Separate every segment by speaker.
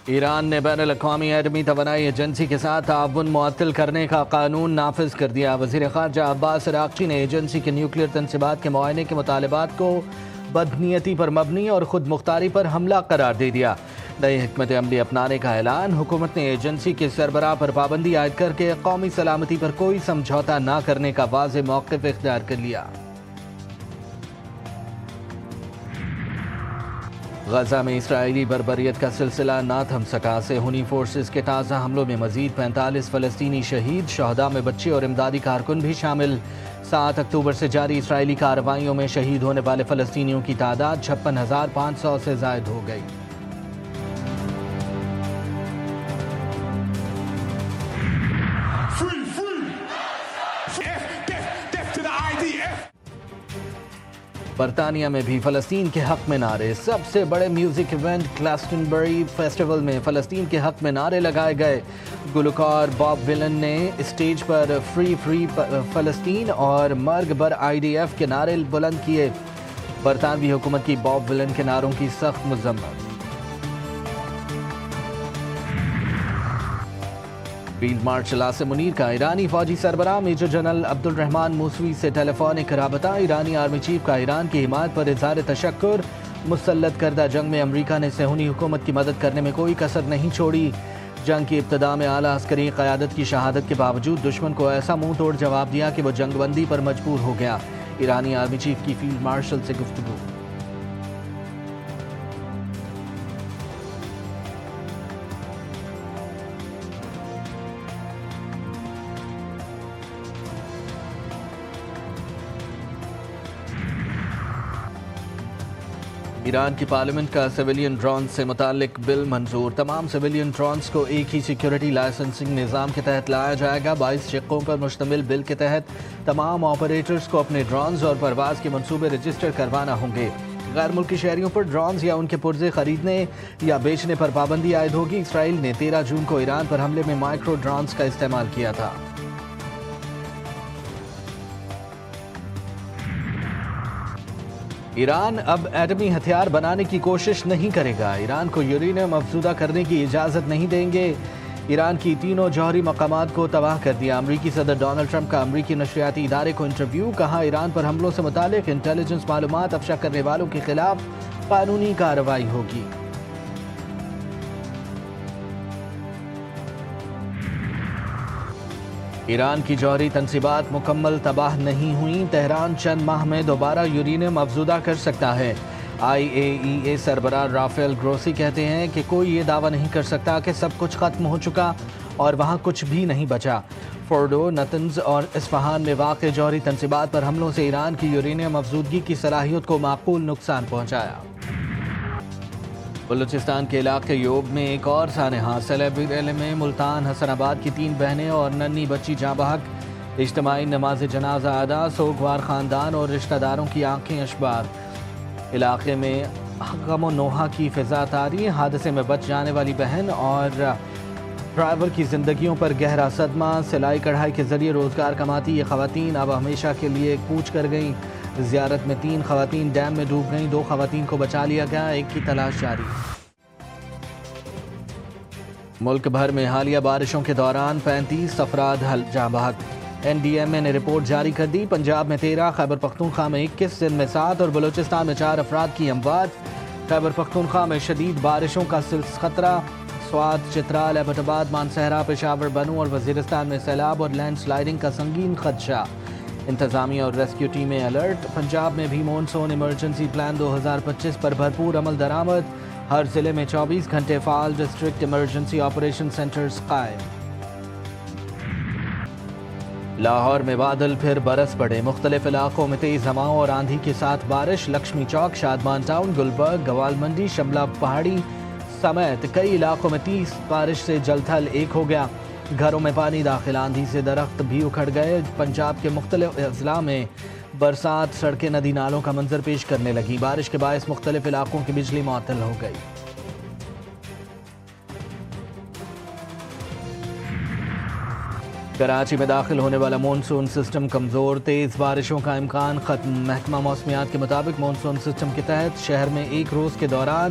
Speaker 1: ایران نے بین الاقوامی ایٹمی توانائی ایجنسی کے ساتھ تعاون معطل کرنے کا قانون نافذ کر دیا۔ وزیر خارجہ عباس عراقچی نے ایجنسی کے نیوکلیئر تنصیبات کے معائنے کے مطالبات کو بدنیتی پر مبنی اور خود مختاری پر حملہ قرار دے دیا۔ نئی حکمت عملی اپنانے کا اعلان۔ حکومت نے ایجنسی کے سربراہ پر پابندی عائد کر کے قومی سلامتی پر کوئی سمجھوتہ نہ کرنے کا واضح موقف اختیار کر لیا۔ غزہ میں اسرائیلی بربریت کا سلسلہ نہ تھم سکا۔ صہیونی فورسز کے تازہ حملوں میں مزید 45 فلسطینی شہید، شہداء میں بچے اور امدادی کارکن بھی شامل۔ 7 اکتوبر سے جاری اسرائیلی کارروائیوں میں شہید ہونے والے فلسطینیوں کی تعداد 56,500 سے زائد ہو گئی۔ برطانیہ میں بھی فلسطین کے حق میں نعرے۔ سب سے بڑے میوزک ایونٹ گلاسٹنبری فیسٹیول میں فلسطین کے حق میں نعرے لگائے گئے۔ گلوکار باب ویلن نے اسٹیج پر فری فری فلسطین اور مرگ بر IDF کے نعرے بلند کیے۔ برطانوی حکومت کی باب ویلن کے نعروں کی سخت مذمت۔ فیلڈ مارشل عاصم منیر کا ایرانی فوجی سربراہ میجر جنرل عبد الرحمان موسوی سے ٹیلی فونک رابطہ۔ ایرانی آرمی چیف کا ایران کی حمایت پر اظہار تشکر۔ مسلط کردہ جنگ میں امریکہ نے صہیونی حکومت کی مدد کرنے میں کوئی کسر نہیں چھوڑی۔ جنگ کی ابتدا میں اعلیٰ عسکری قیادت کی شہادت کے باوجود دشمن کو ایسا منہ توڑ جواب دیا کہ وہ جنگ بندی پر مجبور ہو گیا۔ ایرانی آرمی چیف کی فیلڈ مارشل سے گفتگو۔ ایران کی پارلیمنٹ کا سویلین ڈرونز سے متعلق بل منظور۔ تمام سویلین ڈرونز کو ایک ہی سیکیورٹی لائسنسنگ نظام کے تحت لایا جائے گا۔ 22 شقوں پر مشتمل بل کے تحت تمام آپریٹرز کو اپنے ڈرونز اور پرواز کے منصوبے رجسٹر کروانا ہوں گے۔ غیر ملکی شہریوں پر ڈرونز یا ان کے پرزے خریدنے یا بیچنے پر پابندی عائد ہوگی۔ اسرائیل نے 13 جون کو ایران پر حملے میں مائکرو ڈرونز کا استعمال کیا تھا۔ ایران اب ایٹمی ہتھیار بنانے کی کوشش نہیں کرے گا۔ ایران کو یورینیم افزودہ کرنے کی اجازت نہیں دیں گے۔ ایران کی تینوں جوہری مقامات کو تباہ کر دیا۔ امریکی صدر ڈونلڈ ٹرمپ کا امریکی نشریاتی ادارے کو انٹرویو۔ کہا ایران پر حملوں سے متعلق انٹیلیجنس معلومات افشا کرنے والوں کے خلاف قانونی کارروائی ہوگی۔ ایران کی جوہری تنصیبات مکمل تباہ نہیں ہوئیں۔ تہران چند ماہ میں دوبارہ یورینیم افزودہ کر سکتا ہے۔ IAEA سربراہ رافیل گروسی کہتے ہیں کہ کوئی یہ دعویٰ نہیں کر سکتا کہ سب کچھ ختم ہو چکا اور وہاں کچھ بھی نہیں بچا۔ فورڈو، نتنز اور اصفہان میں واقع جوہری تنصیبات پر حملوں سے ایران کی یورینیم افزودگی کی صلاحیت کو معقول نقصان پہنچایا۔ بلوچستان کے علاقے یوب میں ایک اور سانحہ۔ سیلابریل میں ملتان حسن آباد کی 3 بہنیں اور ننھی بچی جاں بحق۔ اجتماعی نماز جنازہ ادا۔ سوگوار خاندان اور رشتہ داروں کی آنکھیں اشبار۔ علاقے میں غم و نوحہ کی فضا طاری۔ حادثے میں بچ جانے والی بہن اور ڈرائیور کی زندگیوں پر گہرا صدمہ۔ سلائی کڑھائی کے ذریعے روزگار کماتی یہ خواتین اب ہمیشہ کے لیے کوچ کر گئیں۔ زیارت میں 3 خواتین ڈیم میں ڈوب گئیں۔ 2 خواتین کو بچا لیا گیا، ایک کی تلاش جاری۔ ملک بھر میں حالیہ بارشوں کے دوران 35 افراد جاں بحق۔ NDMA نے رپورٹ جاری کر دی۔ پنجاب میں 13، خیبر پختونخوا میں 21، سندھ میں 7 اور بلوچستان میں 4 افراد کی اموات۔ خیبر پختونخوا میں شدید بارشوں کا خطرہ۔ سوات، چترال، ایبٹ آباد، مانسہرہ، پشاور، بنوں اور وزیرستان میں سیلاب اور لینڈ سلائڈنگ کا سنگین خدشہ۔ انتظامیہ اور ریسکیو ٹیمیں الرٹ۔ پنجاب میں بھی مونسون ایمرجنسی پلان 2025 پر بھرپور عمل درآمد۔ ہر ضلع میں 24 گھنٹے فعال ڈسٹرکٹ ایمرجنسی آپریشن سینٹرز قائم۔ لاہور میں بادل پھر برس پڑے۔ مختلف علاقوں میں تیز ہواؤں اور آندھی کے ساتھ بارش۔ لکشمی چوک، شادمان ٹاؤن، گلبرگ، گوال منڈی، شملہ پہاڑی سمیت کئی علاقوں میں 30 بارش سے جل تھل ایک ہو گیا۔ گھروں میں پانی داخل۔ آندھی سے درخت بھی اکھڑ گئے۔ پنجاب کے مختلف اضلاع میں برسات سڑکیں ندی نالوں کا منظر پیش کرنے لگی۔ بارش کے باعث مختلف علاقوں کی بجلی معطل ہو گئی۔ کراچی میں داخل ہونے والا مونسون سسٹم کمزور۔ تیز بارشوں کا امکان ختم۔ محکمہ موسمیات کے مطابق مونسون سسٹم کے تحت شہر میں ایک روز کے دوران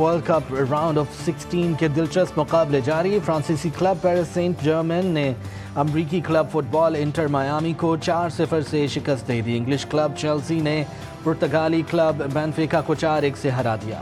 Speaker 1: ورلڈ کپ راؤنڈ آف 16 کے دلچسپ مقابلے جاری. فرانسیسی کلب پیرس سینٹ جرمن نے امریکی کلب فٹ بال انٹر میامی کو 4-0 سے شکست دے دی. انگلش کلب چیلسی نے پرتگالی کلب بینفیکا کو 4-1 سے ہرا دیا.